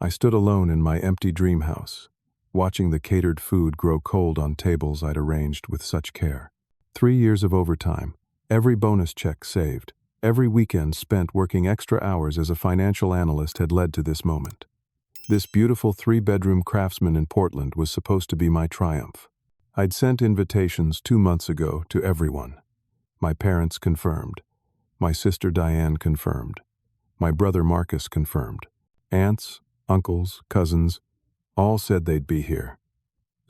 I stood alone in my empty dream house, watching the catered food grow cold on tables I'd arranged with such care. 3 years of overtime, every bonus check saved, every weekend spent working extra hours as a financial analyst had led to this moment. This beautiful 3-bedroom craftsman in Portland was supposed to be my triumph. I'd sent invitations 2 months ago to everyone. My parents confirmed. My sister Diane confirmed. My brother Marcus confirmed. Aunts, uncles, cousins, all said they'd be here.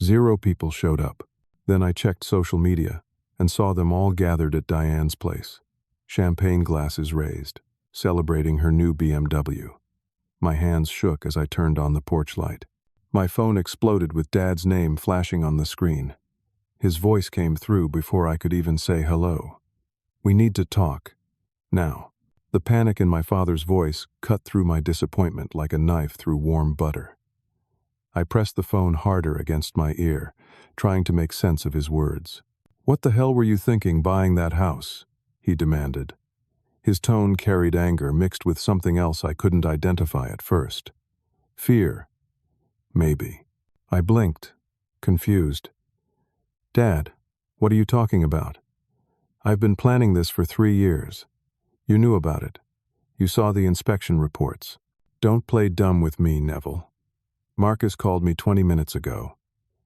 0 people showed up. Then I checked social media and saw them all gathered at Diane's place, champagne glasses raised, celebrating her new BMW. My hands shook as I turned on the porch light. My phone exploded with Dad's name flashing on the screen. His voice came through before I could even say hello. "We need to talk. Now." The panic in my father's voice cut through my disappointment like a knife through warm butter. I pressed the phone harder against my ear, trying to make sense of his words. "What the hell were you thinking buying that house?" he demanded. His tone carried anger mixed with something else I couldn't identify at first. Fear. Maybe. I blinked, confused. "Dad, what are you talking about? I've been planning this for 3 years. You knew about it. You saw the inspection reports. Don't play dumb with me, Neville. Marcus called me 20 minutes ago.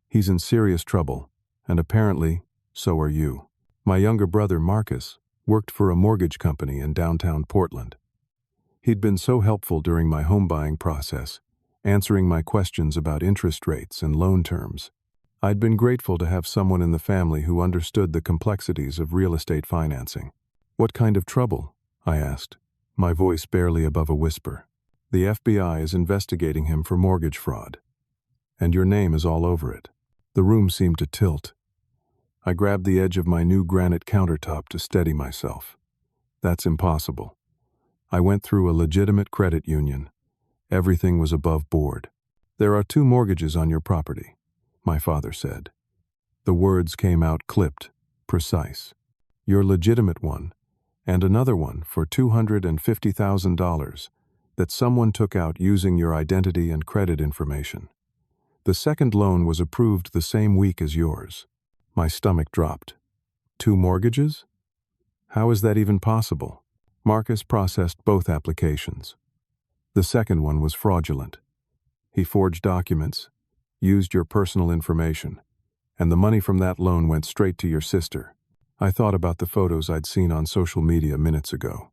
He's in serious trouble, and apparently, so are you. My younger brother, Marcus, worked for a mortgage company in downtown Portland. He'd been so helpful during my home buying process, answering my questions about interest rates and loan terms. I'd been grateful to have someone in the family who understood the complexities of real estate financing. What kind of trouble? I asked, my voice barely above a whisper. The FBI is investigating him for mortgage fraud. And your name is all over it. The room seemed to tilt. I grabbed the edge of my new granite countertop to steady myself. That's impossible. I went through a legitimate credit union. Everything was above board. There are 2 mortgages on your property, my father said. The words came out clipped, precise. Your legitimate one, and another one for $250,000 that someone took out using your identity and credit information. The second loan was approved the same week as yours. My stomach dropped. 2 mortgages? How is that even possible? Marcus processed both applications. The second one was fraudulent. He forged documents, used your personal information, and the money from that loan went straight to your sister. I thought about the photos I'd seen on social media minutes ago.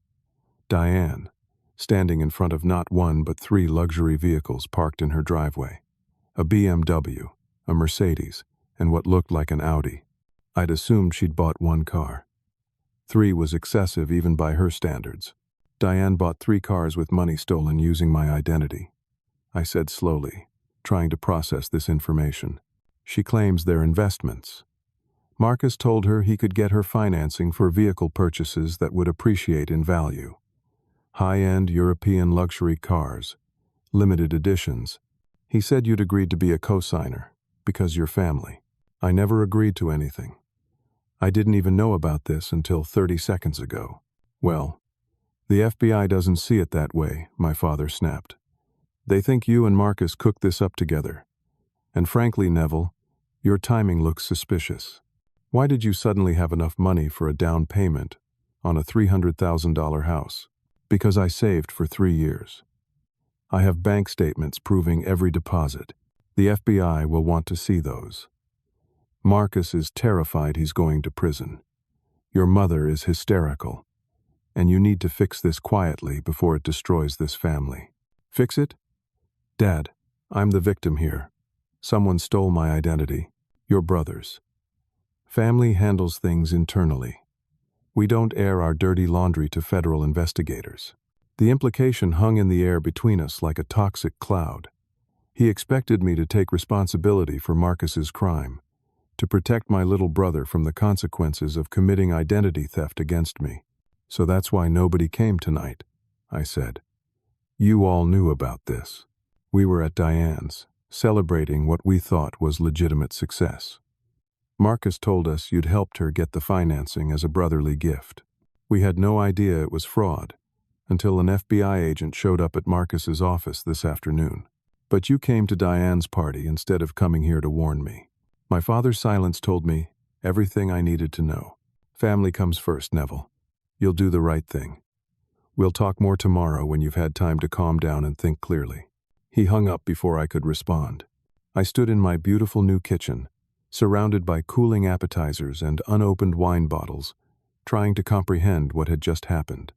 Diane, standing in front of not 1 but 3 luxury vehicles parked in her driveway. A BMW, a Mercedes, and what looked like an Audi. I'd assumed she'd bought 1 car. 3 was excessive even by her standards. Diane bought 3 cars with money stolen using my identity. I said slowly, trying to process this information. She claims they're investments. Marcus told her he could get her financing for vehicle purchases that would appreciate in value. High-end European luxury cars, limited editions. He said you'd agreed to be a co-signer, because you're family. I never agreed to anything. I didn't even know about this until 30 seconds ago. Well, the FBI doesn't see it that way, my father snapped. They think you and Marcus cooked this up together. And frankly, Neville, your timing looks suspicious. Why did you suddenly have enough money for a down payment on a $300,000 house? Because I saved for 3 years. I have bank statements proving every deposit. The FBI will want to see those. Marcus is terrified he's going to prison. Your mother is hysterical. And you need to fix this quietly before it destroys this family. Fix it? Dad, I'm the victim here. Someone stole my identity. Your brother's. Family handles things internally. We don't air our dirty laundry to federal investigators. The implication hung in the air between us like a toxic cloud. He expected me to take responsibility for Marcus's crime, to protect my little brother from the consequences of committing identity theft against me. So that's why nobody came tonight, I said. You all knew about this. We were at Diane's, celebrating what we thought was legitimate success. Marcus told us you'd helped her get the financing as a brotherly gift. We had no idea it was fraud until an FBI agent showed up at Marcus's office this afternoon. But you came to Diane's party instead of coming here to warn me. My father's silence told me everything I needed to know. Family comes first, Neville. You'll do the right thing. We'll talk more tomorrow when you've had time to calm down and think clearly. He hung up before I could respond. I stood in my beautiful new kitchen, surrounded by cooling appetizers and unopened wine bottles, trying to comprehend what had just happened.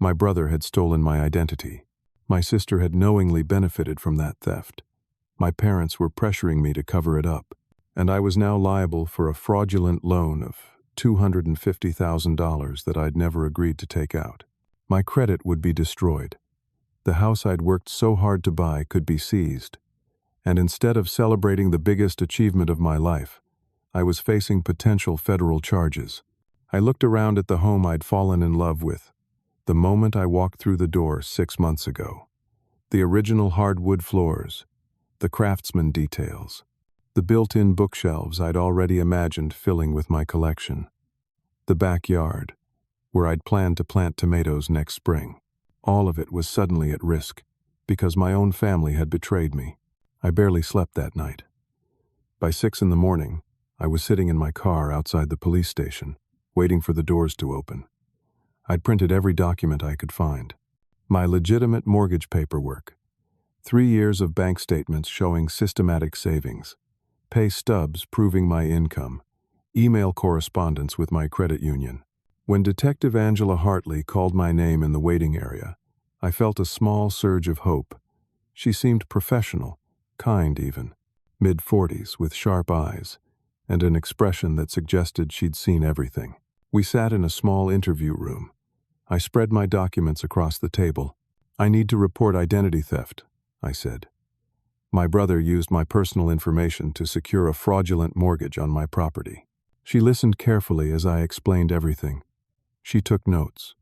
My brother had stolen my identity. My sister had knowingly benefited from that theft. My parents were pressuring me to cover it up, and I was now liable for a fraudulent loan of $250,000 that I'd never agreed to take out. My credit would be destroyed. The house I'd worked so hard to buy could be seized. And instead of celebrating the biggest achievement of my life, I was facing potential federal charges. I looked around at the home I'd fallen in love with the moment I walked through the door 6 months ago. The original hardwood floors, the craftsman details, the built-in bookshelves I'd already imagined filling with my collection, the backyard, where I'd planned to plant tomatoes next spring. All of it was suddenly at risk, because my own family had betrayed me. I barely slept that night. By 6 in the morning, I was sitting in my car outside the police station, waiting for the doors to open. I'd printed every document I could find. My legitimate mortgage paperwork, 3 years of bank statements showing systematic savings, pay stubs proving my income, email correspondence with my credit union. When Detective Angela Hartley called my name in the waiting area, I felt a small surge of hope. She seemed professional, kind even, mid-40s with sharp eyes, and an expression that suggested she'd seen everything. We sat in a small interview room. I spread my documents across the table. I need to report identity theft, I said. My brother used my personal information to secure a fraudulent mortgage on my property. She listened carefully as I explained everything. She took notes,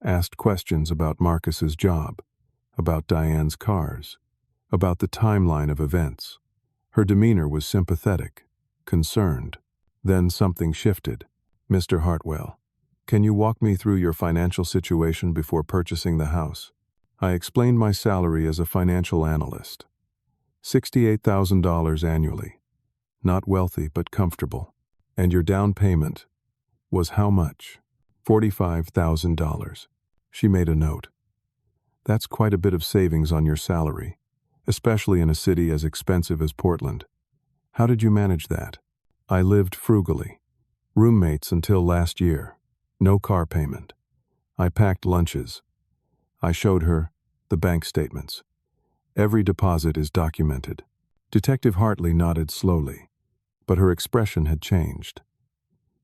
asked questions about Marcus's job, about Diane's cars, about the timeline of events. Her demeanor was sympathetic, concerned. Then something shifted. Mr. Hartwell, can you walk me through your financial situation before purchasing the house? I explained my salary as a financial analyst. $68,000 annually. Not wealthy, but comfortable. And your down payment was how much? $45,000. She made a note. That's quite a bit of savings on your salary, especially in a city as expensive as Portland. How did you manage that? I lived frugally. Roommates until last year. No car payment. I packed lunches. I showed her the bank statements. Every deposit is documented. Detective Hartley nodded slowly, but her expression had changed.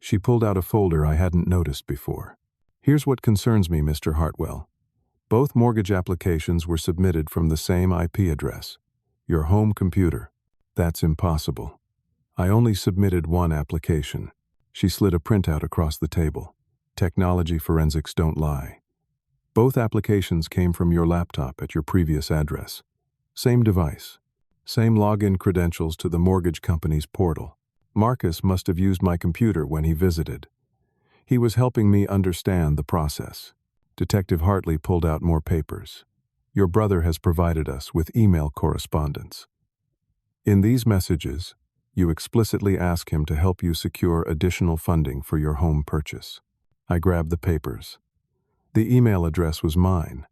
She pulled out a folder I hadn't noticed before. Here's what concerns me, Mr. Hartwell. Both mortgage applications were submitted from the same IP address, your home computer. That's impossible. I only submitted one application. She slid a printout across the table. Technology forensics don't lie. Both applications came from your laptop at your previous address. Same device. Same login credentials to the mortgage company's portal. Marcus must have used my computer when he visited. He was helping me understand the process. Detective Hartley pulled out more papers. Your brother has provided us with email correspondence. In these messages, you explicitly ask him to help you secure additional funding for your home purchase. I grabbed the papers. The email address was mine,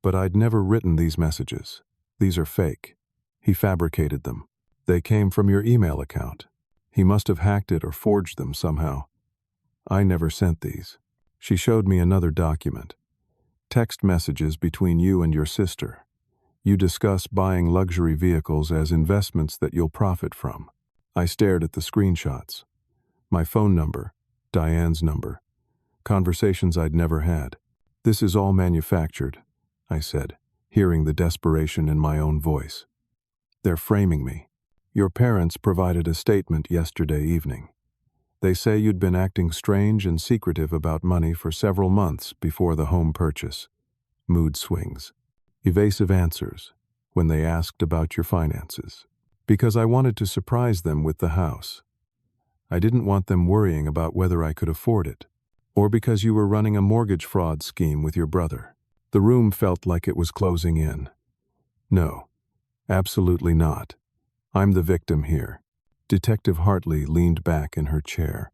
but I'd never written these messages. These are fake. He fabricated them. They came from your email account. He must have hacked it or forged them somehow. I never sent these. She showed me another document. Text messages between you and your sister. You discuss buying luxury vehicles as investments that you'll profit from. I stared at the screenshots. My phone number, Diane's number. Conversations I'd never had. This is all manufactured, I said, hearing the desperation in my own voice. They're framing me. Your parents provided a statement yesterday evening. They say you'd been acting strange and secretive about money for several months before the home purchase. Mood swings. Evasive answers when they asked about your finances. Because I wanted to surprise them with the house. I didn't want them worrying about whether I could afford it. Or because you were running a mortgage fraud scheme with your brother. The room felt like it was closing in. No. Absolutely not. I'm the victim here. Detective Hartley leaned back in her chair.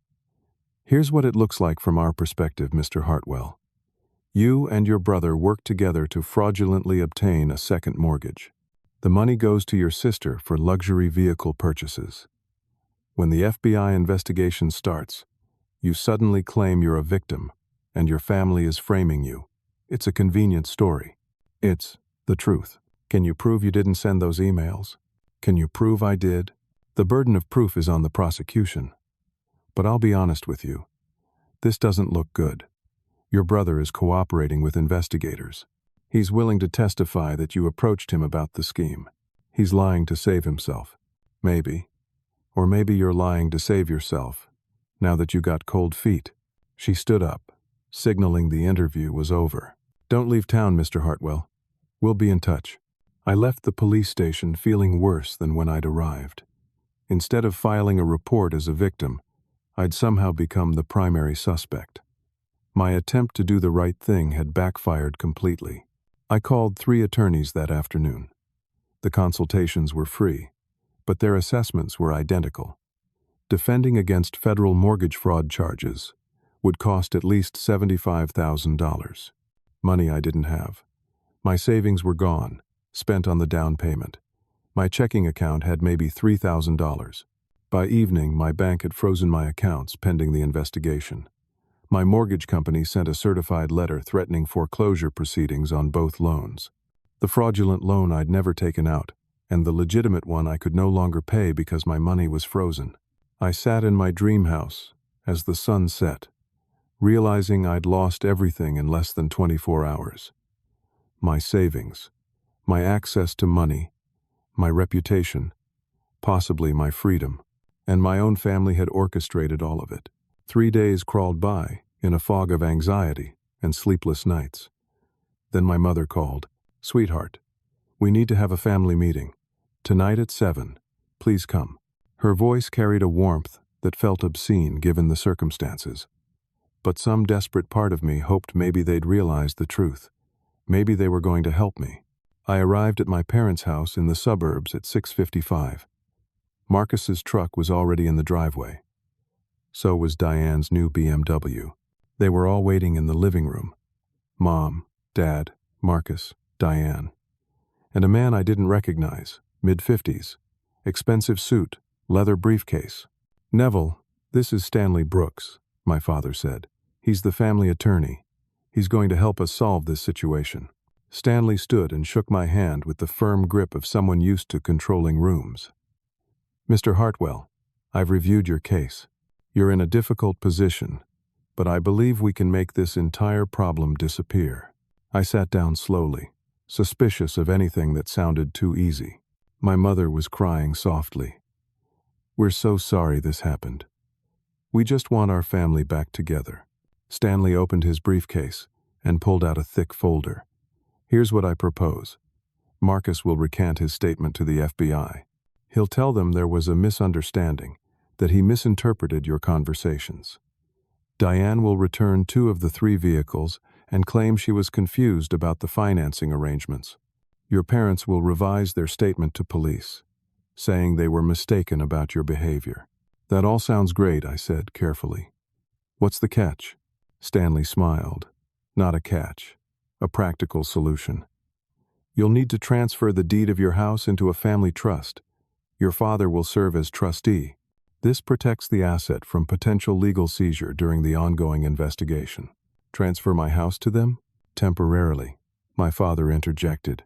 Here's what it looks like from our perspective, Mr. Hartwell. You and your brother worked together to fraudulently obtain a second mortgage. The money goes to your sister for luxury vehicle purchases. When the FBI investigation starts, you suddenly claim you're a victim, and your family is framing you. It's a convenient story. It's the truth. Can you prove you didn't send those emails? Can you prove I did? The burden of proof is on the prosecution. But I'll be honest with you. This doesn't look good. Your brother is cooperating with investigators. He's willing to testify that you approached him about the scheme. He's lying to save himself. Maybe. Or maybe you're lying to save yourself, now that you got cold feet. She stood up, signaling the interview was over. Don't leave town, Mr. Hartwell. We'll be in touch. I left the police station feeling worse than when I'd arrived. Instead of filing a report as a victim, I'd somehow become the primary suspect. My attempt to do the right thing had backfired completely. I called 3 attorneys that afternoon. The consultations were free, but their assessments were identical. Defending against federal mortgage fraud charges would cost at least $75,000. Money I didn't have. My savings were gone, spent on the down payment. My checking account had maybe $3,000. By evening, my bank had frozen my accounts pending the investigation. My mortgage company sent a certified letter threatening foreclosure proceedings on both loans. The fraudulent loan I'd never taken out, and the legitimate one I could no longer pay because my money was frozen. I sat in my dream house as the sun set, realizing I'd lost everything in less than 24 hours. My savings, my access to money, my reputation, possibly my freedom, and my own family had orchestrated all of it. 3 days crawled by in a fog of anxiety and sleepless nights. Then my mother called. "Sweetheart, we need to have a family meeting. Tonight at 7. Please come." Her voice carried a warmth that felt obscene given the circumstances. But some desperate part of me hoped maybe they'd realize the truth. Maybe they were going to help me. I arrived at my parents' house in the suburbs at 6:55. Marcus's truck was already in the driveway. So was Diane's new BMW. They were all waiting in the living room. Mom, Dad, Marcus, Diane. And a man I didn't recognize, mid-50s, expensive suit, leather briefcase. "Neville, this is Stanley Brooks," my father said. "He's the family attorney. He's going to help us solve this situation." Stanley stood and shook my hand with the firm grip of someone used to controlling rooms. "Mr. Hartwell, I've reviewed your case. You're in a difficult position, but I believe we can make this entire problem disappear." I sat down slowly, suspicious of anything that sounded too easy. My mother was crying softly. "We're so sorry this happened. We just want our family back together." Stanley opened his briefcase and pulled out a thick folder. "Here's what I propose. Marcus will recant his statement to the FBI. He'll tell them there was a misunderstanding, that he misinterpreted your conversations. Diane will return 2 of the 3 vehicles and claim she was confused about the financing arrangements. Your parents will revise their statement to police, saying they were mistaken about your behavior." "That all sounds great," I said carefully. "What's the catch?" Stanley smiled. "Not a catch. A practical solution. You'll need to transfer the deed of your house into a family trust. Your father will serve as trustee. This protects the asset from potential legal seizure during the ongoing investigation." "Transfer my house to them?" "Temporarily," my father interjected.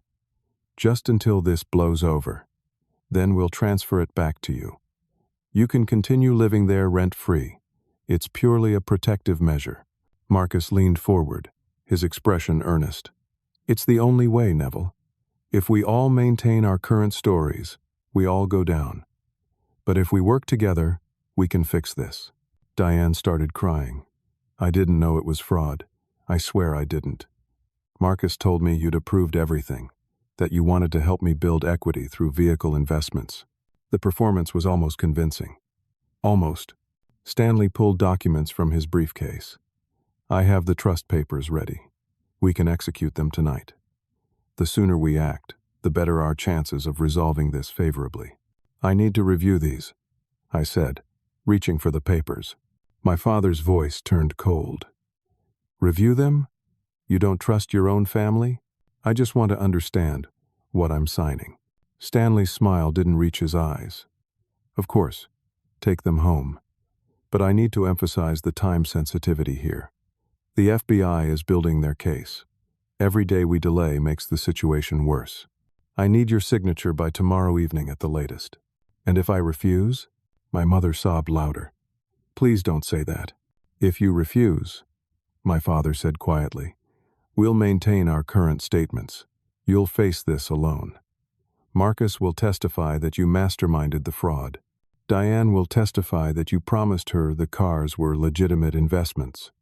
"Just until this blows over. Then we'll transfer it back to you. You can continue living there rent-free. It's purely a protective measure." Marcus leaned forward, his expression earnest. "It's the only way, Neville. If we all maintain our current stories, we all go down. But if we work together, we can fix this." Diane started crying. "I didn't know it was fraud. I swear I didn't. Marcus told me you'd approved everything, that you wanted to help me build equity through vehicle investments." The performance was almost convincing. Almost. Stanley pulled documents from his briefcase. "I have the trust papers ready. We can execute them tonight. The sooner we act, the better our chances of resolving this favorably. I need to review these, I said, reaching for the papers. My father's voice turned cold. Review them? You don't trust your own family? I just want to understand what I'm signing. Stanley's smile didn't reach his eyes. Of course, take them home. But I need to emphasize the time sensitivity here. The FBI is building their case. Every day we delay makes the situation worse. I need your signature by tomorrow evening at the latest. And if I refuse? My mother sobbed louder. Please don't say that. If you refuse, my father said quietly, we'll maintain our current statements. You'll face this alone. Marcus will testify that you masterminded the fraud. Diane will testify that you promised her the cars were legitimate investments.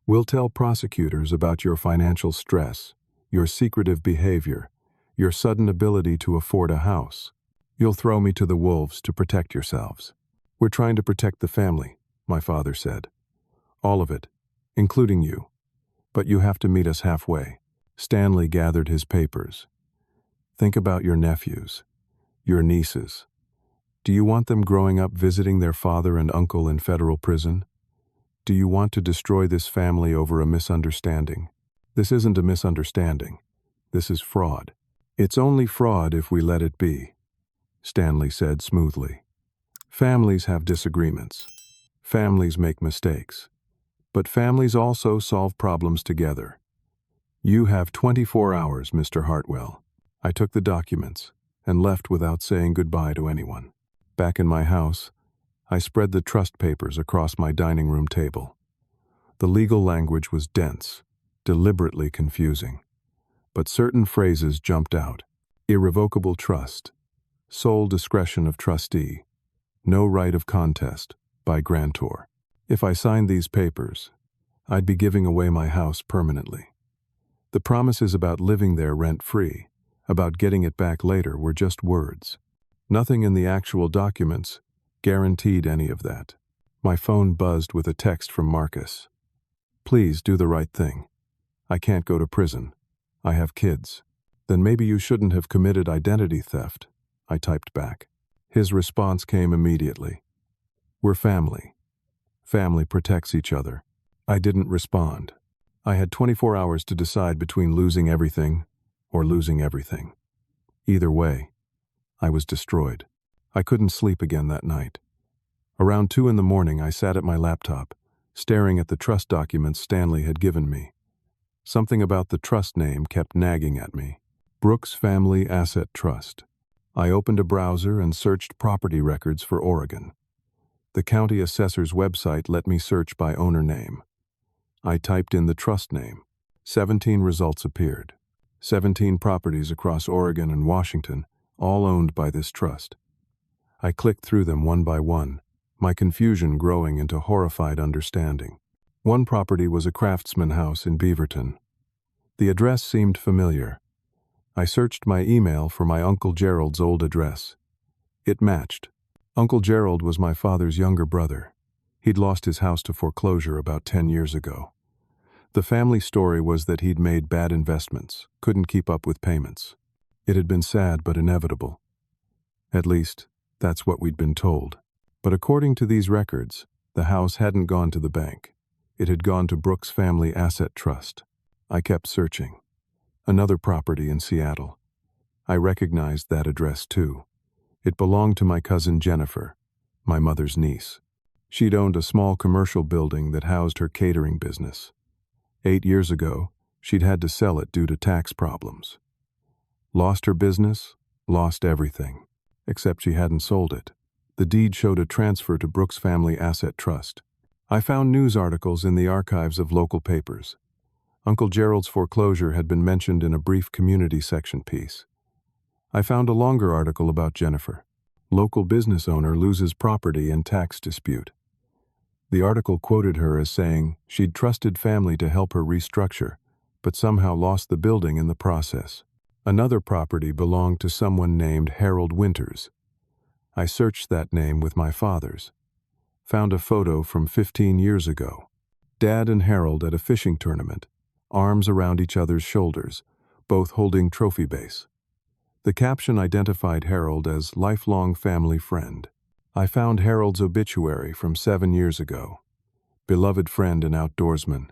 We'll tell prosecutors about your financial stress, your secretive behavior, your sudden ability to afford a house. You'll throw me to the wolves to protect yourselves. We're trying to protect the family, my father said. All of it, including you. But you have to meet us halfway. Stanley gathered his papers. Think about your nephews, your nieces. Do you want them growing up visiting their father and uncle in federal prison? Do you want to destroy this family over a misunderstanding? This isn't a misunderstanding. This is fraud. It's only fraud if we let it be, Stanley said smoothly. Families have disagreements. Families make mistakes. But families also solve problems together. You have 24 hours, Mr. Hartwell. I took the documents and left without saying goodbye to anyone. Back in my house, I spread the trust papers across my dining room table. The legal language was dense, deliberately confusing. But certain phrases jumped out. Irrevocable trust, sole discretion of trustee, no right of contest, by grantor. If I signed these papers, I'd be giving away my house permanently. The promises about living there rent-free, about getting it back later, were just words. Nothing in the actual documents guaranteed any of that. My phone buzzed with a text from Marcus. Please do the right thing. I can't go to prison. I have kids. Then maybe you shouldn't have committed identity theft, I typed back. His response came immediately. We're family. Family protects each other. I didn't respond. I had 24 hours to decide between losing everything or losing everything. Either way, I was destroyed. I couldn't sleep again that night. Around 2 a.m, I sat at my laptop, staring at the trust documents Stanley had given me. Something about the trust name kept nagging at me. Brooks Family Asset Trust. I opened a browser and searched property records for Oregon. The county assessor's website let me search by owner name. I typed in the trust name. 17 results appeared. 17 properties across Oregon and Washington, all owned by this trust. I clicked through them one by one, my confusion growing into horrified understanding. One property was a Craftsman house in Beaverton. The address seemed familiar. I searched my email for my Uncle Gerald's old address. It matched. Uncle Gerald was my father's younger brother. He'd lost his house to foreclosure about 10 years ago. The family story was that he'd made bad investments, couldn't keep up with payments. It had been sad but inevitable. At least, that's what we'd been told. But according to these records, the house hadn't gone to the bank. It had gone to Brooks Family Asset Trust. I kept searching. Another property in Seattle. I recognized that address too. It belonged to my cousin Jennifer, my mother's niece. She'd owned a small commercial building that housed her catering business. 8 years ago, she'd had to sell it due to tax problems. Lost her business, lost everything, except she hadn't sold it. The deed showed a transfer to Brooks Family Asset Trust. I found news articles in the archives of local papers. Uncle Gerald's foreclosure had been mentioned in a brief community section piece. I found a longer article about Jennifer. Local business owner loses property in tax dispute. The article quoted her as saying she'd trusted family to help her restructure, but somehow lost the building in the process. Another property belonged to someone named Harold Winters. I searched that name with my father's. Found a photo from 15 years ago. Dad and Harold at a fishing tournament, arms around each other's shoulders, both holding trophy base. The caption identified Harold as lifelong family friend. I found Harold's obituary from 7 years ago. Beloved friend and outdoorsman.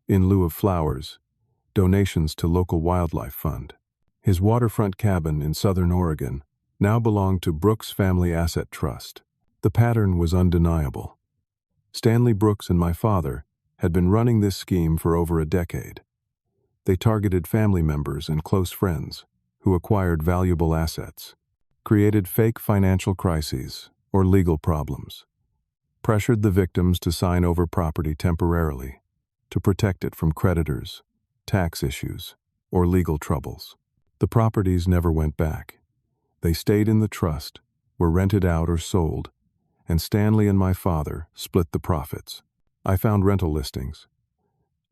In lieu of flowers, donations to local wildlife fund. His waterfront cabin in southern Oregon now belonged to Brooks Family Asset Trust. The pattern was undeniable. Stanley Brooks and my father had been running this scheme for over a decade. They targeted family members and close friends who acquired valuable assets, created fake financial crises or legal problems, pressured the victims to sign over property temporarily to protect it from creditors, tax issues, or legal troubles. The properties never went back. They stayed in the trust, were rented out or sold, and Stanley and my father split the profits. I found rental listings.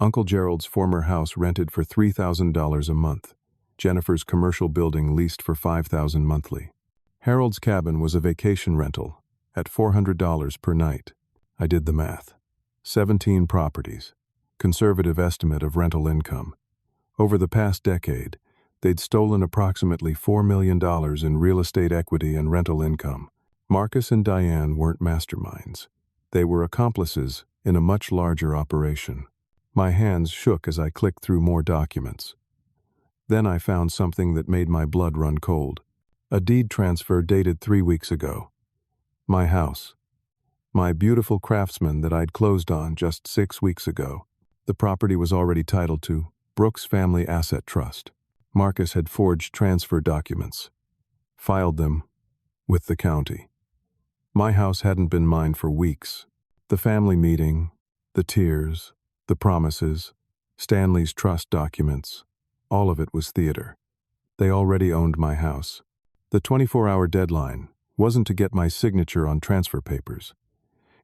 Uncle Gerald's former house rented for $3,000 a month. Jennifer's commercial building leased for $5,000 monthly. Harold's cabin was a vacation rental at $400 per night. I did the math. 17 properties. Conservative estimate of rental income. Over the past decade, they'd stolen approximately $4 million in real estate equity and rental income. Marcus and Diane weren't masterminds. They were accomplices in a much larger operation. My hands shook as I clicked through more documents. Then I found something that made my blood run cold. A deed transfer dated 3 weeks ago. My house. My beautiful Craftsman that I'd closed on just 6 weeks ago. The property was already titled to Brooks Family Asset Trust. Marcus had forged transfer documents, filed them with the county. My house hadn't been mine for weeks. The family meeting, the tears, the promises, Stanley's trust documents, all of it was theater. They already owned my house. The 24-hour deadline wasn't to get my signature on transfer papers.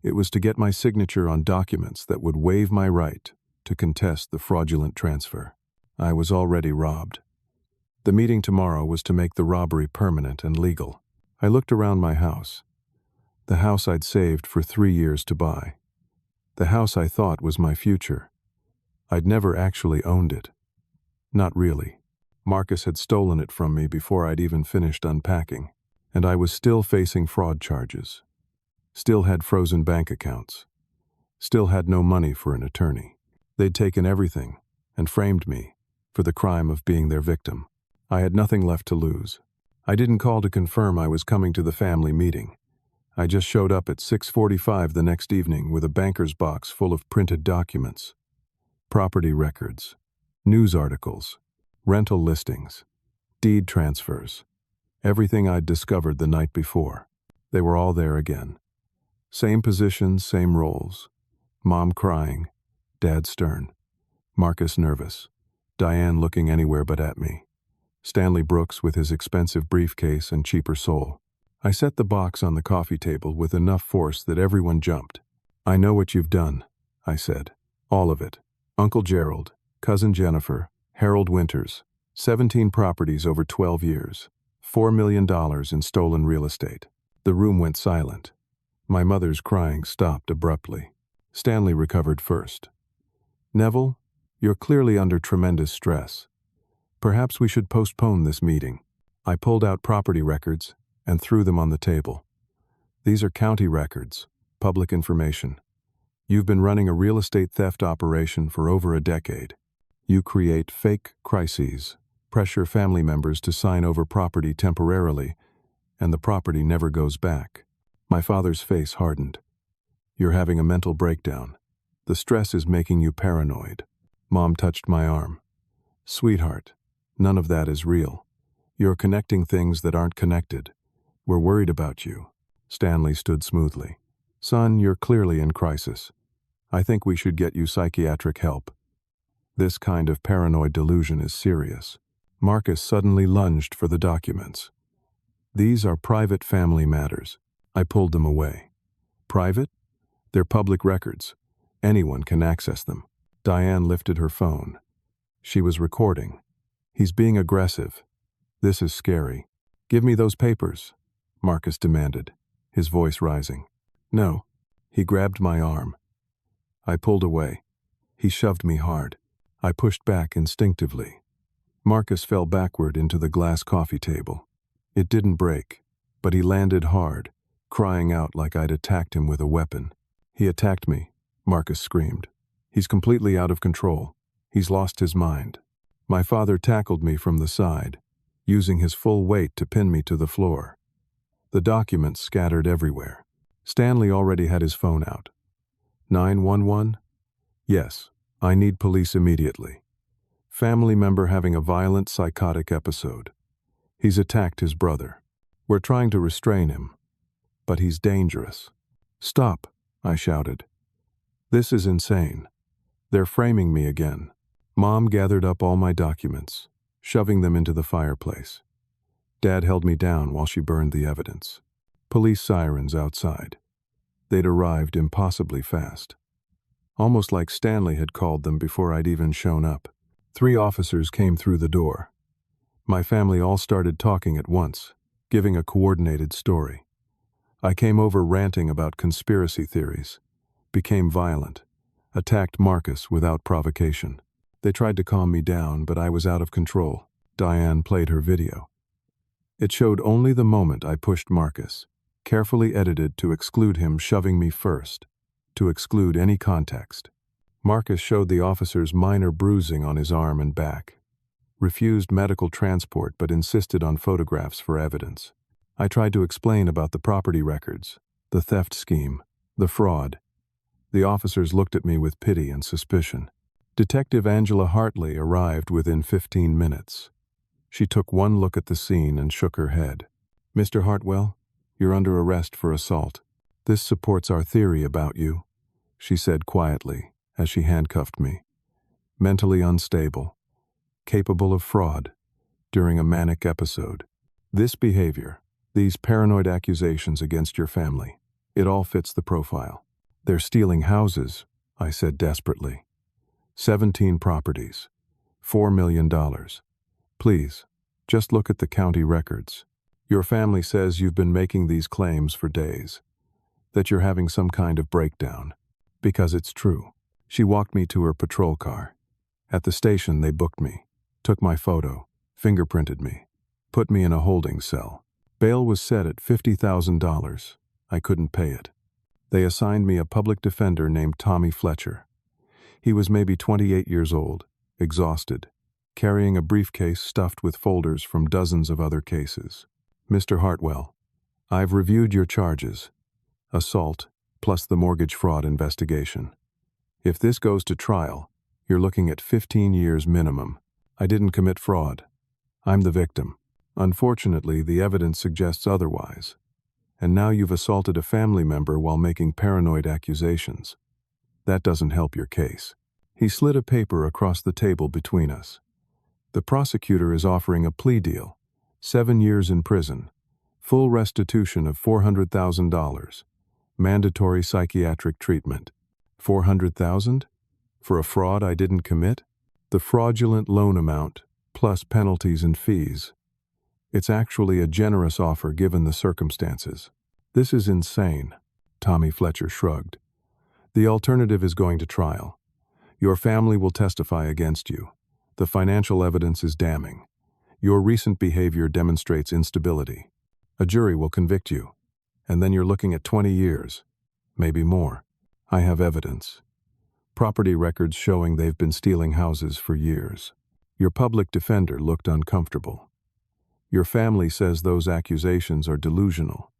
It was to get my signature on documents that would waive my right to contest the fraudulent transfer. I was already robbed. The meeting tomorrow was to make the robbery permanent and legal. I looked around my house. The house I'd saved for 3 years to buy. The house I thought was my future. I'd never actually owned it. Not really. Marcus had stolen it from me before I'd even finished unpacking, and I was still facing fraud charges. Still had frozen bank accounts. Still had no money for an attorney. They'd taken everything and framed me for the crime of being their victim. I had nothing left to lose. I didn't call to confirm I was coming to the family meeting. I just showed up at 6:45 the next evening with a banker's box full of printed documents, property records, news articles, rental listings, deed transfers, everything I'd discovered the night before. They were all there again. Same positions, same roles. Mom crying, Dad stern, Marcus nervous, Diane looking anywhere but at me, Stanley Brooks with his expensive briefcase and cheaper soul. I set the box on the coffee table with enough force that everyone jumped. I know what you've done, I said. All of it. Uncle Gerald, Cousin Jennifer, Harold Winters, 17 properties over 12 years, $4 million in stolen real estate. The room went silent. My mother's crying stopped abruptly. Stanley recovered first. Neville, you're clearly under tremendous stress. Perhaps we should postpone this meeting. I pulled out property records and threw them on the table. These are county records, public information. You've been running a real estate theft operation for over a decade. You create fake crises, pressure family members to sign over property temporarily, and the property never goes back. My father's face hardened. You're having a mental breakdown. The stress is making you paranoid. Mom touched my arm. Sweetheart, none of that is real. You're connecting things that aren't connected. We're worried about you. Stanley stood smoothly. Son, you're clearly in crisis. I think we should get you psychiatric help. This kind of paranoid delusion is serious. Marcus suddenly lunged for the documents. These are private family matters. I pulled them away. Private? They're public records. Anyone can access them. Diane lifted her phone. She was recording. He's being aggressive. This is scary. Give me those papers, Marcus demanded, his voice rising. No. He grabbed my arm. I pulled away. He shoved me hard. I pushed back instinctively. Marcus fell backward into the glass coffee table. It didn't break, but he landed hard, crying out like I'd attacked him with a weapon. "He attacked me," Marcus screamed. "He's completely out of control. He's lost his mind." My father tackled me from the side, using his full weight to pin me to the floor. The documents scattered everywhere. Stanley already had his phone out. 911? Yes, I need police immediately. Family member having a violent psychotic episode. He's attacked his brother. We're trying to restrain him, but he's dangerous. "Stop," I shouted. "This is insane. They're framing me again." Mom gathered up all my documents, shoving them into the fireplace. Dad held me down while she burned the evidence. Police sirens outside. They'd arrived impossibly fast. Almost like Stanley had called them before I'd even shown up. 3 officers came through the door. My family all started talking at once, giving a coordinated story. I came over ranting about conspiracy theories, became violent, attacked Marcus without provocation. They tried to calm me down, but I was out of control. Diane played her video. It showed only the moment I pushed Marcus, carefully edited to exclude him shoving me first, to exclude any context. Marcus showed the officers minor bruising on his arm and back, refused medical transport but insisted on photographs for evidence. I tried to explain about the property records, the theft scheme, the fraud. The officers looked at me with pity and suspicion. Detective Angela Hartley arrived within 15 minutes. She took one look at the scene and shook her head. "Mr. Hartwell, you're under arrest for assault. This supports our theory about you," she said quietly as she handcuffed me. "Mentally unstable, capable of fraud, during a manic episode. This behavior, these paranoid accusations against your family, it all fits the profile." "They're stealing houses," I said desperately. 17 properties, $4 million. Please, just look at the county records. Your family says you've been making these claims for days, that you're having some kind of breakdown. Because it's true." She walked me to her patrol car. At the station, they booked me, took my photo, fingerprinted me, put me in a holding cell. Bail was set at $50,000. I couldn't pay it. They assigned me a public defender named Tommy Fletcher. He was maybe 28 years old, exhausted, carrying a briefcase stuffed with folders from dozens of other cases. "Mr. Hartwell, I've reviewed your charges. Assault, plus the mortgage fraud investigation. If this goes to trial, you're looking at 15 years minimum. I didn't commit fraud. I'm the victim. Unfortunately, the evidence suggests otherwise. And now you've assaulted a family member while making paranoid accusations. That doesn't help your case." He slid a paper across the table between us. "The prosecutor is offering a plea deal, 7 years in prison, full restitution of $400,000, mandatory psychiatric treatment." $400,000? For a fraud I didn't commit? The fraudulent loan amount, plus penalties and fees. It's actually a generous offer given the circumstances. "This is insane," Tommy Fletcher shrugged. "The alternative is going to trial. Your family will testify against you. The financial evidence is damning. Your recent behavior demonstrates instability. A jury will convict you, and then you're looking at 20 years, maybe more. I have evidence. Property records showing they've been stealing houses for years. Your public defender looked uncomfortable. Your family says those accusations are delusional,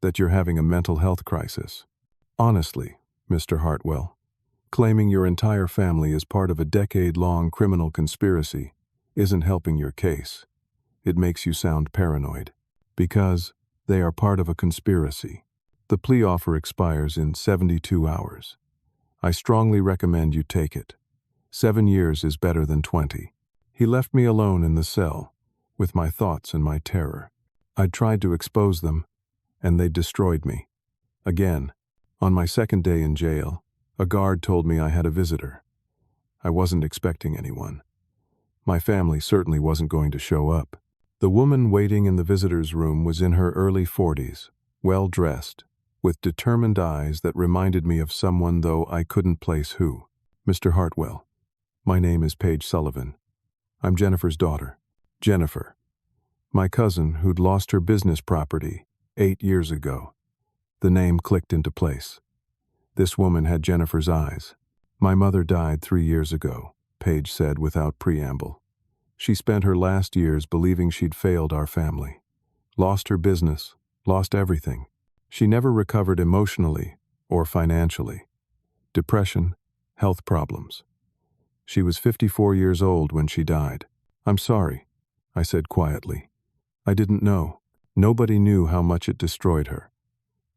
that you're having a mental health crisis. Honestly, Mr. Hartwell, claiming your entire family is part of a decade-long criminal conspiracy isn't helping your case. It makes you sound paranoid. Because they are part of a conspiracy. The plea offer expires in 72 hours. I strongly recommend you take it. 7 years is better than 20. He left me alone in the cell, with my thoughts and my terror. I'd tried to expose them, and they destroyed me. Again, on my second day in jail, a guard told me I had a visitor. I wasn't expecting anyone. My family certainly wasn't going to show up. The woman waiting in the visitor's room was in her early 40s, well-dressed, with determined eyes that reminded me of someone, though I couldn't place who. "Mr. Hartwell, my name is Paige Sullivan. I'm Jennifer's daughter. Jennifer. My cousin who'd lost her business property 8 years ago. The name clicked into place. This woman had Jennifer's eyes. My mother died 3 years ago, Paige said without preamble. She spent her last years believing she'd failed our family. Lost her business, lost everything. She never recovered emotionally or financially. Depression, health problems. She was 54 years old when she died. I'm sorry, I said quietly. I didn't know. Nobody knew how much it destroyed her.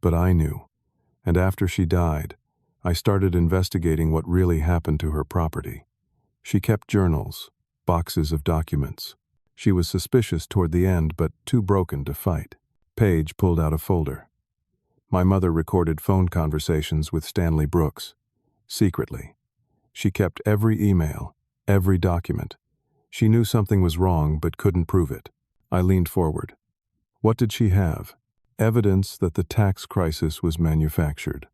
But I knew. And after she died, I started investigating what really happened to her property. She kept journals, boxes of documents. She was suspicious toward the end, but too broken to fight. Paige pulled out a folder. My mother recorded phone conversations with Stanley Brooks. Secretly. She kept every email, every document. She knew something was wrong but couldn't prove it. I leaned forward. What did she have? Evidence that the tax crisis was manufactured.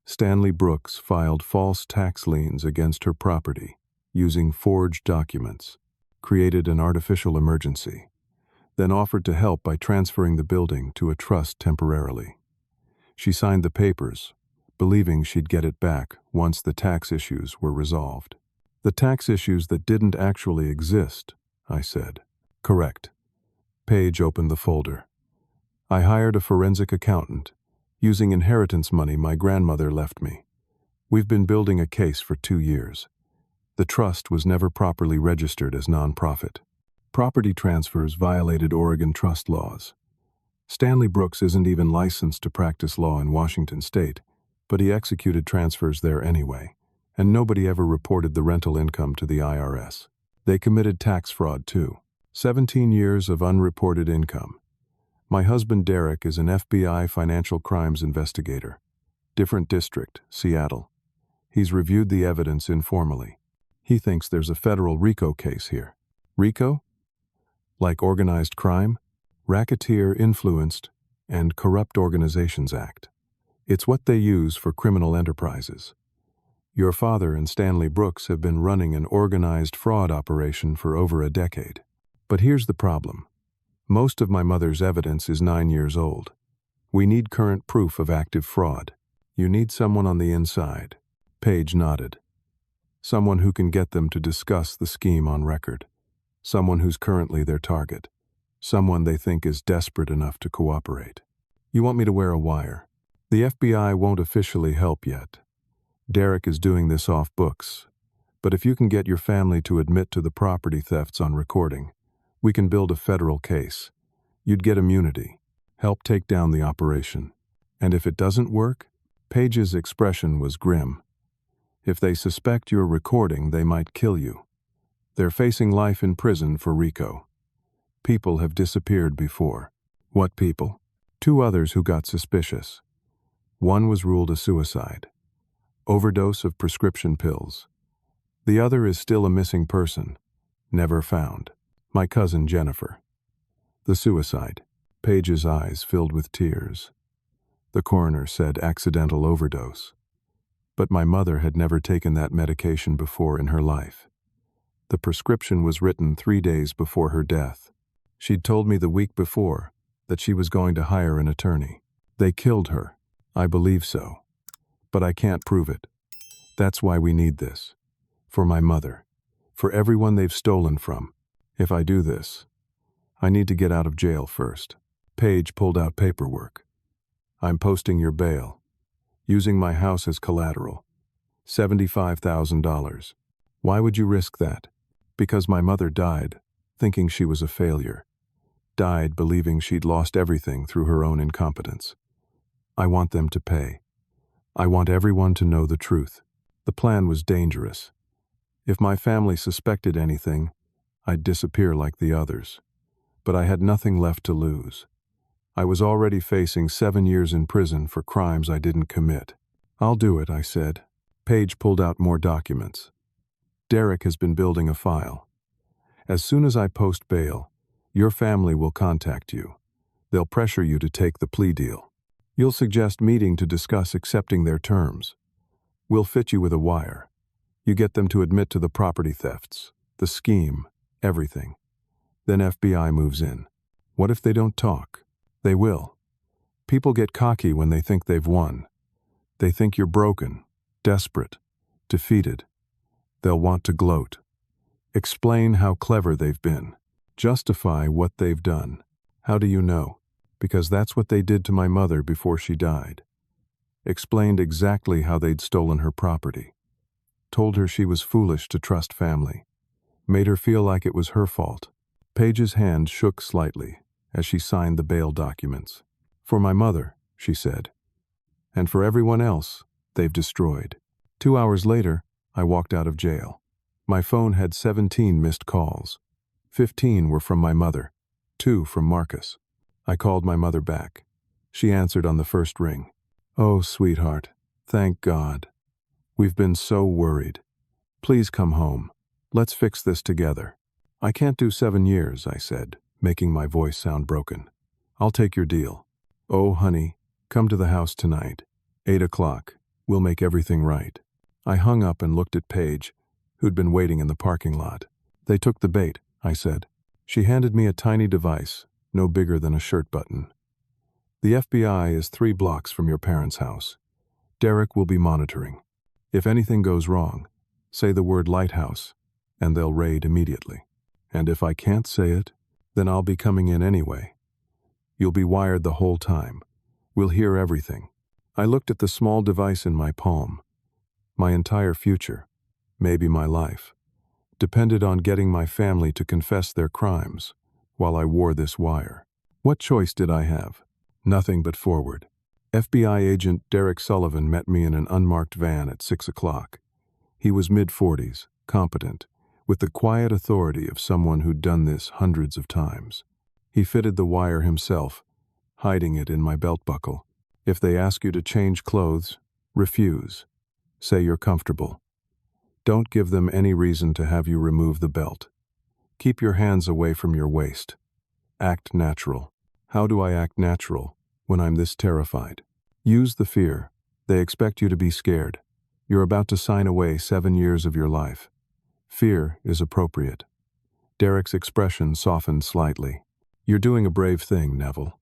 Stanley Brooks filed false tax liens against her property, using forged documents, created an artificial emergency, then offered to help by transferring the building to a trust temporarily. She signed the papers, believing she'd get it back once the tax issues were resolved. The tax issues that didn't actually exist, I said. Correct. Paige opened the folder. I hired a forensic accountant, using inheritance money my grandmother left me. We've been building a case for 2 years. The trust was never properly registered as nonprofit. Property transfers violated Oregon trust laws. Stanley Brooks isn't even licensed to practice law in Washington state, but he executed transfers there anyway, and nobody ever reported the rental income to the IRS. They committed tax fraud too. 17 years of unreported income. My husband Derek is an FBI financial crimes investigator. Different district, Seattle. He's reviewed the evidence informally. He thinks there's a federal RICO case here. RICO? Like Organized Crime? Racketeer Influenced and Corrupt Organizations Act. It's what they use for criminal enterprises. Your father and Stanley Brooks have been running an organized fraud operation for over a decade. But here's the problem. Most of my mother's evidence is 9 years old. We need current proof of active fraud. You need someone on the inside. Paige nodded. Someone who can get them to discuss the scheme on record. Someone who's currently their target. Someone they think is desperate enough to cooperate. You want me to wear a wire? The FBI won't officially help yet. Derek is doing this off books. But if you can get your family to admit to the property thefts on recording, we can build a federal case. You'd get immunity, help take down the operation. And if it doesn't work, Paige's expression was grim. If they suspect you're recording, they might kill you. They're facing life in prison for RICO. People have disappeared before. What people? 2 others who got suspicious. One was ruled a suicide. Overdose of prescription pills. The other is still a missing person. Never found. My cousin Jennifer. The suicide. Paige's eyes filled with tears. The coroner said accidental overdose. But my mother had never taken that medication before in her life. The prescription was written 3 days before her death. She'd told me the week before that she was going to hire an attorney. They killed her. I believe so. But I can't prove it. That's why we need this. For my mother. For everyone they've stolen from. If I do this, I need to get out of jail first. Paige pulled out paperwork. I'm posting your bail. Using my house as collateral. $75,000. Why would you risk that? Because my mother died, thinking she was a failure. Died believing she'd lost everything through her own incompetence. I want them to pay. I want everyone to know the truth. The plan was dangerous. If my family suspected anything, I'd disappear like the others. But I had nothing left to lose. I was already facing 7 years in prison for crimes I didn't commit. I'll do it, I said. Paige pulled out more documents. Derek has been building a file. As soon as I post bail, your family will contact you. They'll pressure you to take the plea deal. You'll suggest meeting to discuss accepting their terms. We'll fit you with a wire. You get them to admit to the property thefts, the scheme, Everything. Then FBI moves in. What if they don't talk? They will. People get cocky when they think they've won. They think you're broken, desperate, defeated. They'll want to gloat. Explain how clever they've been. Justify what they've done. How do you know? Because that's what they did to my mother before she died. Explained exactly how they'd stolen her property. Told her she was foolish to trust family. Made her feel like it was her fault. Paige's hand shook slightly as she signed the bail documents. For my mother, she said. And for everyone else, they've destroyed. 2 hours later, I walked out of jail. My phone had 17 missed calls. 15 were from my mother, 2 from Marcus. I called my mother back. She answered on the first ring. Oh, sweetheart, thank God. We've been so worried. Please come home. Let's fix this together. I can't do 7 years, I said, making my voice sound broken. I'll take your deal. Oh, honey, come to the house tonight. 8 o'clock. We'll make everything right. I hung up and looked at Paige, who'd been waiting in the parking lot. They took the bait, I said. She handed me a tiny device, no bigger than a shirt button. The FBI is 3 blocks from your parents' house. Derek will be monitoring. If anything goes wrong, say the word lighthouse, and they'll raid immediately. And if I can't say it, then I'll be coming in anyway. You'll be wired the whole time. We'll hear everything. I looked at the small device in my palm. My entire future, maybe my life, depended on getting my family to confess their crimes while I wore this wire. What choice did I have? Nothing but forward. FBI agent Derek Sullivan met me in an unmarked van at 6 o'clock. He was mid-40s, competent, with the quiet authority of someone who'd done this hundreds of times. He fitted the wire himself, hiding it in my belt buckle. If they ask you to change clothes, refuse. Say you're comfortable. Don't give them any reason to have you remove the belt. Keep your hands away from your waist. Act natural. How do I act natural when I'm this terrified? Use the fear. They expect you to be scared. You're about to sign away 7 years of your life. Fear is appropriate. Derek's expression softened slightly. You're doing a brave thing, Neville.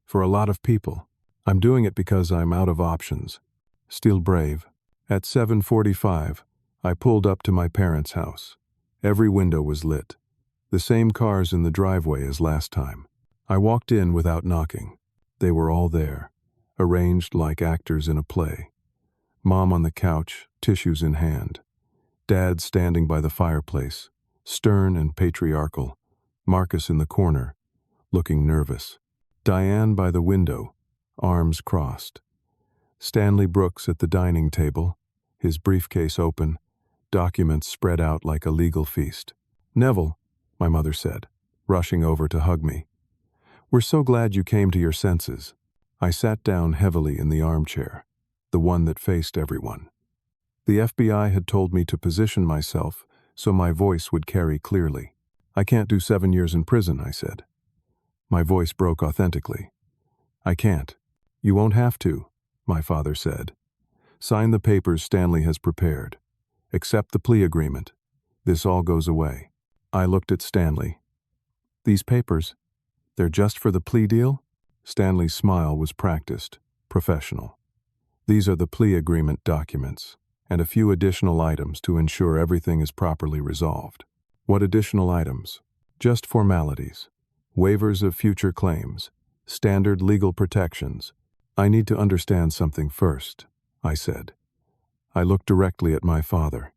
For a lot of people, I'm doing it because I'm out of options. Still brave. At 7:45, I pulled up to my parents' house. Every window was lit. The same cars in the driveway as last time. I walked in without knocking. They were all there, arranged like actors in a play. Mom on the couch, tissues in hand. Dad standing by the fireplace, stern and patriarchal. Marcus in the corner, looking nervous. Diane by the window, arms crossed. Stanley Brooks at the dining table, his briefcase open, documents spread out like a legal feast. Neville, my mother said, rushing over to hug me. We're so glad you came to your senses. I sat down heavily in the armchair, the one that faced everyone. The FBI had told me to position myself so my voice would carry clearly. I can't do 7 years in prison, I said. My voice broke authentically. I can't. You won't have to, my father said. Sign the papers Stanley has prepared. Accept the plea agreement. This all goes away. I looked at Stanley. These papers, they're just for the plea deal? Stanley's smile was practiced, professional. These are the plea agreement documents, and a few additional items to ensure everything is properly resolved. What additional items? Just formalities. Waivers of future claims. Standard legal protections. I need to understand something first, I said. I looked directly at my father.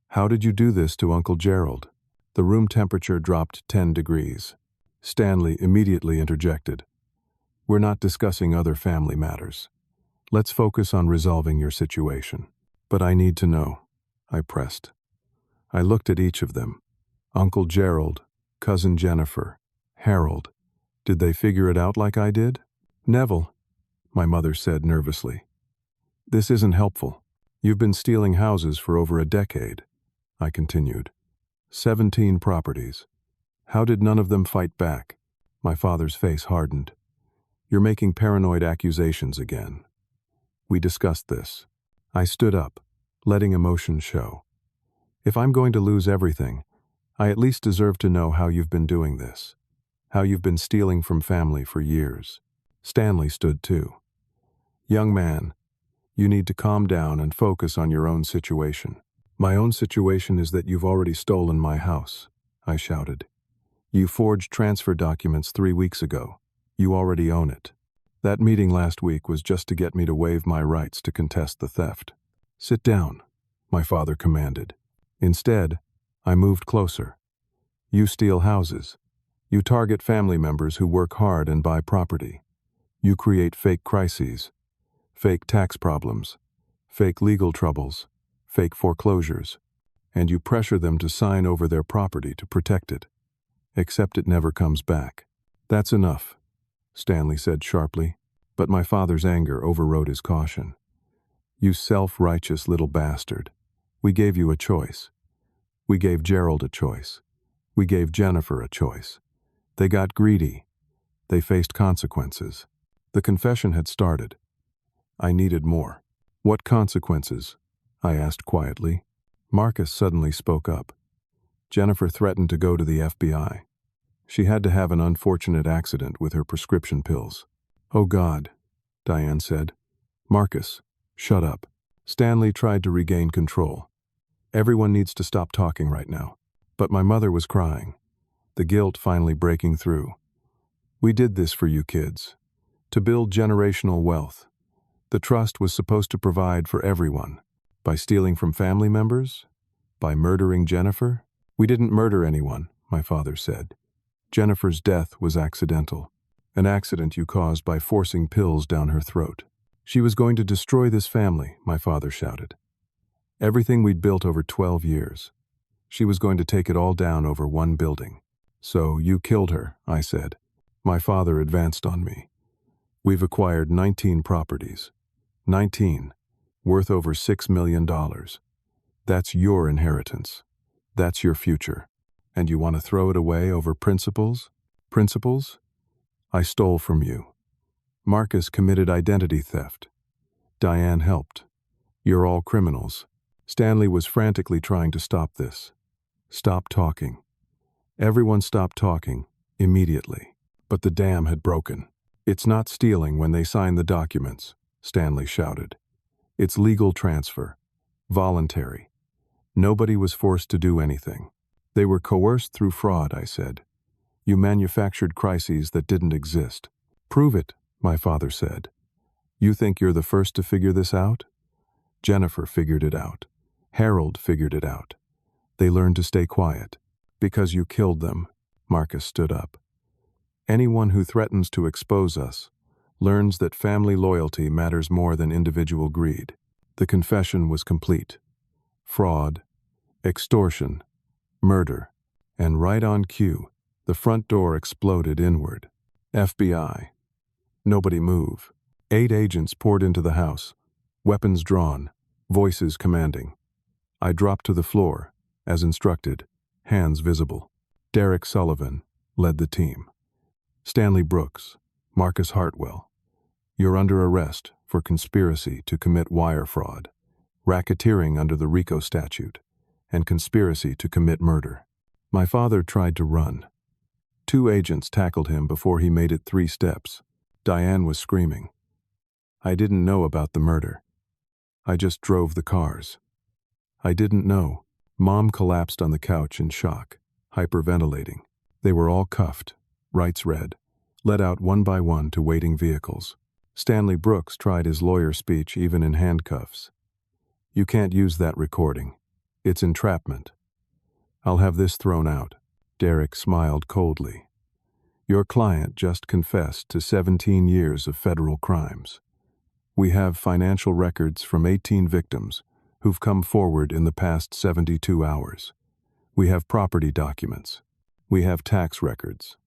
How did you do this to Uncle Gerald? The room temperature dropped 10 degrees. Stanley immediately interjected. We're not discussing other family matters. Let's focus on resolving your situation. But I need to know, I pressed. I looked at each of them. Uncle Gerald, Cousin Jennifer, Harold. Did they figure it out like I did? Neville, my mother said nervously. This isn't helpful. You've been stealing houses for over a decade, I continued. 17 properties. How did none of them fight back? My father's face hardened. You're making paranoid accusations again. We discussed this. I stood up, letting emotion show. If I'm going to lose everything, I at least deserve to know how you've been doing this. How you've been stealing from family for years." Stanley stood too. "Young man, you need to calm down and focus on your own situation." "My own situation is that you've already stolen my house," I shouted. "You forged transfer documents 3 weeks ago. You already own it. That meeting last week was just to get me to waive my rights to contest the theft." "Sit down," my father commanded. Instead, I moved closer. "You steal houses. You target family members who work hard and buy property. You create fake crises, fake tax problems, fake legal troubles, fake foreclosures, and you pressure them to sign over their property to protect it. Except it never comes back." "That's enough," Stanley said sharply, but my father's anger overrode his caution. "You self-righteous little bastard. We gave you a choice. We gave Gerald a choice. We gave Jennifer a choice. They got greedy. They faced consequences." The confession had started. I needed more. "What consequences?" I asked quietly. Marcus suddenly spoke up. "Jennifer threatened to go to the FBI. She had to have an unfortunate accident with her prescription pills." "Oh God," Diane said. "Marcus, shut up." Stanley tried to regain control. "Everyone needs to stop talking right now." But my mother was crying, the guilt finally breaking through. "We did this for you kids, to build generational wealth. The trust was supposed to provide for everyone. By stealing from family members? By murdering Jennifer?" "We didn't murder anyone," my father said. "Jennifer's death was accidental. An accident you caused by forcing pills down her throat." "She was going to destroy this family," my father shouted. "Everything we'd built over 12 years. She was going to take it all down over one building." "So you killed her," I said. My father advanced on me. "We've acquired 19 properties. 19, worth over $6 million. That's your inheritance. That's your future. And you want to throw it away over principles? Principles? I stole from you. Marcus committed identity theft. Diane helped. You're all criminals." Stanley was frantically trying to stop this. "Stop talking." Everyone stopped talking, immediately. But the dam had broken. "It's not stealing when they sign the documents," Stanley shouted. "It's legal transfer. Voluntary. Nobody was forced to do anything. They were coerced through fraud," I said. "You manufactured crises that didn't exist." "Prove it," my father said. "You think you're the first to figure this out? Jennifer figured it out. Harold figured it out. They learned to stay quiet. Because you killed them." Marcus stood up. "Anyone who threatens to expose us learns that family loyalty matters more than individual greed." The confession was complete. Fraud, extortion, murder, and right on cue, the front door exploded inward. "FBI. Nobody move." 8 agents poured into the house, weapons drawn, voices commanding. I dropped to the floor, as instructed, hands visible. Derek Sullivan led the team. "Stanley Brooks, Marcus Hartwell, you're under arrest for conspiracy to commit wire fraud, racketeering under the RICO statute, and conspiracy to commit murder." My father tried to run. 2 agents tackled him before he made it 3 steps. Diane was screaming. "I didn't know about the murder. I just drove the cars. I didn't know." Mom collapsed on the couch in shock, hyperventilating. They were all cuffed, rights read, led out one by one to waiting vehicles. Stanley Brooks tried his lawyer speech even in handcuffs. "You can't use that recording. It's entrapment. I'll have this thrown out." Derek smiled coldly. "Your client just confessed to 17 years of federal crimes. We have financial records from 18 victims who've come forward in the past 72 hours. We have property documents. We have tax records.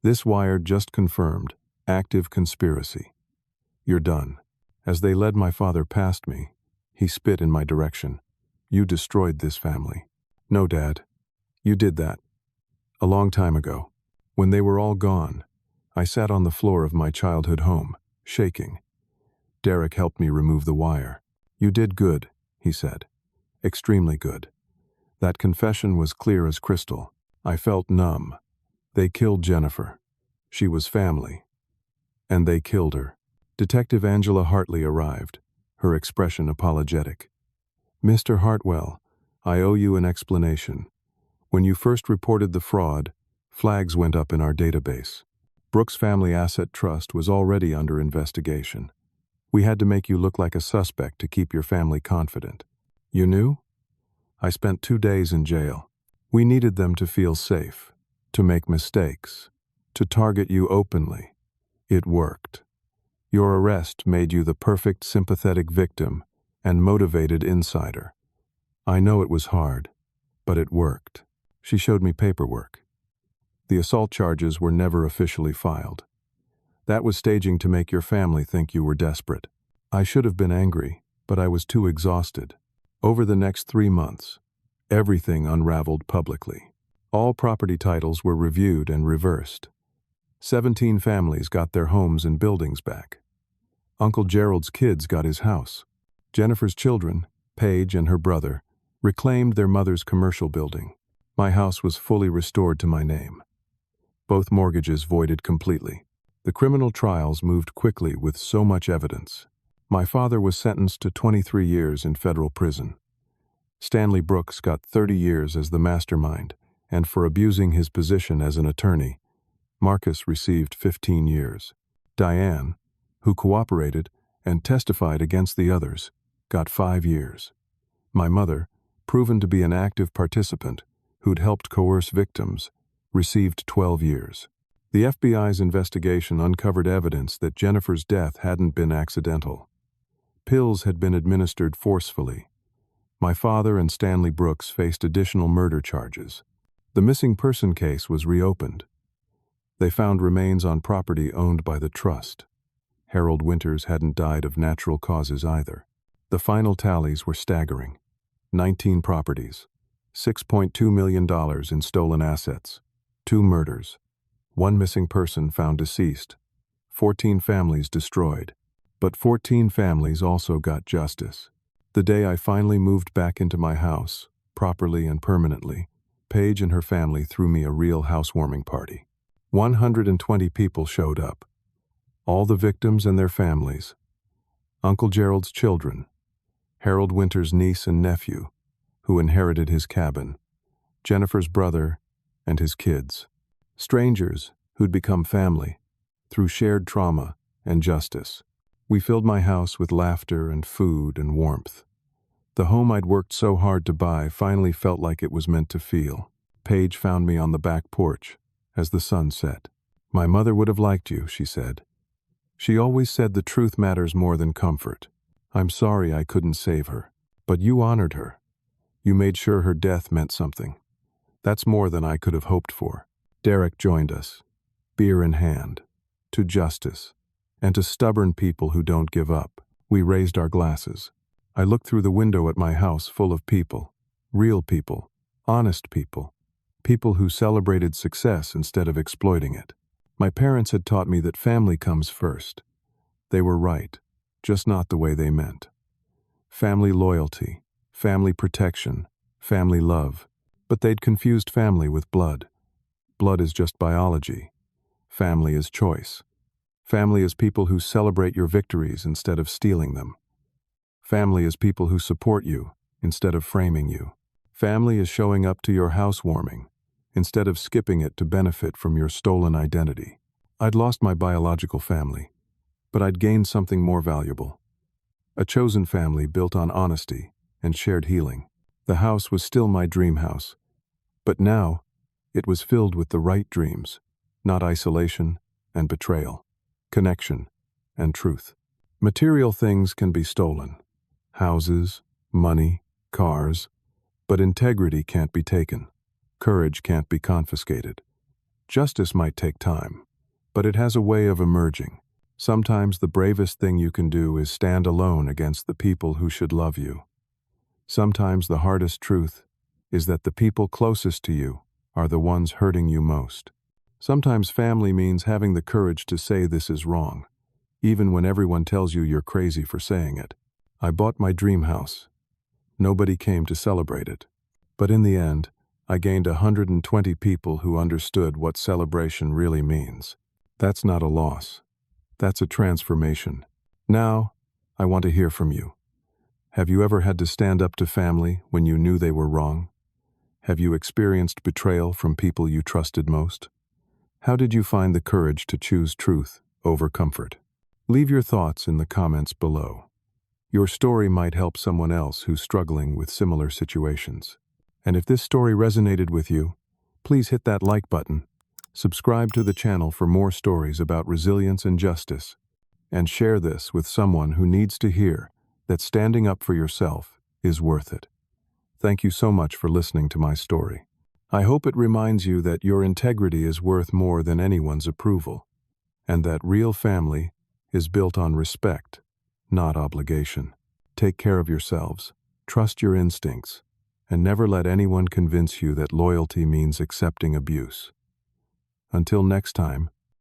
This wire just confirmed active conspiracy. You're done." As they led my father past me, he spit in my direction. "You destroyed this family." "No, Dad. You did that. A long time ago. When they were all gone, I sat on the floor of my childhood home, shaking. Derek helped me remove the wire. "You did good," he said. "Extremely good. That confession was clear as crystal. I felt numb. They killed Jennifer. She was family. And they killed her. Detective Angela Hartley arrived, her expression apologetic. "Mr. Hartwell, I owe you an explanation. When you first reported the fraud, flags went up in our database. Brooks Family Asset Trust was already under investigation. We had to make you look like a suspect to keep your family confident. You knew? I spent 2 days in jail. We needed them to feel safe, to make mistakes, to target you openly. It worked. Your arrest made you the perfect sympathetic victim and motivated insider. I know it was hard, but it worked." She showed me paperwork. The assault charges were never officially filed. That was staging to make your family think you were desperate. I should have been angry, but I was too exhausted. Over the next 3 months, everything unraveled publicly. All property titles were reviewed and reversed. 17 families got their homes and buildings back. Uncle Gerald's kids got his house. Jennifer's children, Paige and her brother, reclaimed their mother's commercial building. My house was fully restored to my name. Both mortgages voided completely. The criminal trials moved quickly with so much evidence. My father was sentenced to 23 years in federal prison. Stanley Brooks got 30 years as the mastermind, and for abusing his position as an attorney, Marcus received 15 years. Diane, who cooperated and testified against the others, got 5 years. My mother, proven to be an active participant who'd helped coerce victims, received 12 years. The FBI's investigation uncovered evidence that Jennifer's death hadn't been accidental. Pills had been administered forcefully. My father and Stanley Brooks faced additional murder charges. The missing person case was reopened. They found remains on property owned by the trust. Harold Winters hadn't died of natural causes either. The final tallies were staggering. 19 properties, $6.2 million in stolen assets, 2 murders, 1 missing person found deceased, 14 families destroyed. But 14 families also got justice. The day I finally moved back into my house, properly and permanently, Paige and her family threw me a real housewarming party. 120 people showed up. All the victims and their families. Uncle Gerald's children, Harold Winters' niece and nephew, who inherited his cabin, Jennifer's brother, and his kids. Strangers who'd become family through shared trauma and justice. We filled my house with laughter and food and warmth. The home I'd worked so hard to buy finally felt like it was meant to feel. Paige found me on the back porch as the sun set. "My mother would have liked you," she said. "She always said the truth matters more than comfort. I'm sorry I couldn't save her. But you honored her. You made sure her death meant something. That's more than I could have hoped for." Derek joined us, beer in hand, to justice, and to stubborn people who don't give up. We raised our glasses. I looked through the window at my house full of people, real people, honest people, people who celebrated success instead of exploiting it. My parents had taught me that family comes first. They were right, just not the way they meant. Family loyalty, family protection, family love. But they'd confused family with blood. Blood is just biology. Family is choice. Family is people who celebrate your victories instead of stealing them. Family is people who support you instead of framing you. Family is showing up to your housewarming instead of skipping it to benefit from your stolen identity. I'd lost my biological family, but I'd gained something more valuable. A chosen family built on honesty and shared healing. The house was still my dream house, but now it was filled with the right dreams, not isolation and betrayal, connection and truth. Material things can be stolen. Houses, money, cars, but integrity can't be taken. Courage can't be confiscated. Justice might take time, but it has a way of emerging. Sometimes the bravest thing you can do is stand alone against the people who should love you. Sometimes the hardest truth is that the people closest to you are the ones hurting you most. Sometimes family means having the courage to say this is wrong, even when everyone tells you you're crazy for saying it. I bought my dream house. Nobody came to celebrate it, But in the end, I gained 120 people who understood what celebration really means. That's not a loss. That's a transformation. Now, I want to hear from you. Have you ever had to stand up to family when you knew they were wrong? Have you experienced betrayal from people you trusted most? How did you find the courage to choose truth over comfort? Leave your thoughts in the comments below. Your story might help someone else who's struggling with similar situations. And if this story resonated with you, please hit that like button, subscribe to the channel for more stories about resilience and justice, and share this with someone who needs to hear that standing up for yourself is worth it. Thank you so much for listening to my story. I hope it reminds you that your integrity is worth more than anyone's approval, and that real family is built on respect, not obligation. Take care of yourselves, trust your instincts, and never let anyone convince you that loyalty means accepting abuse. Until next time,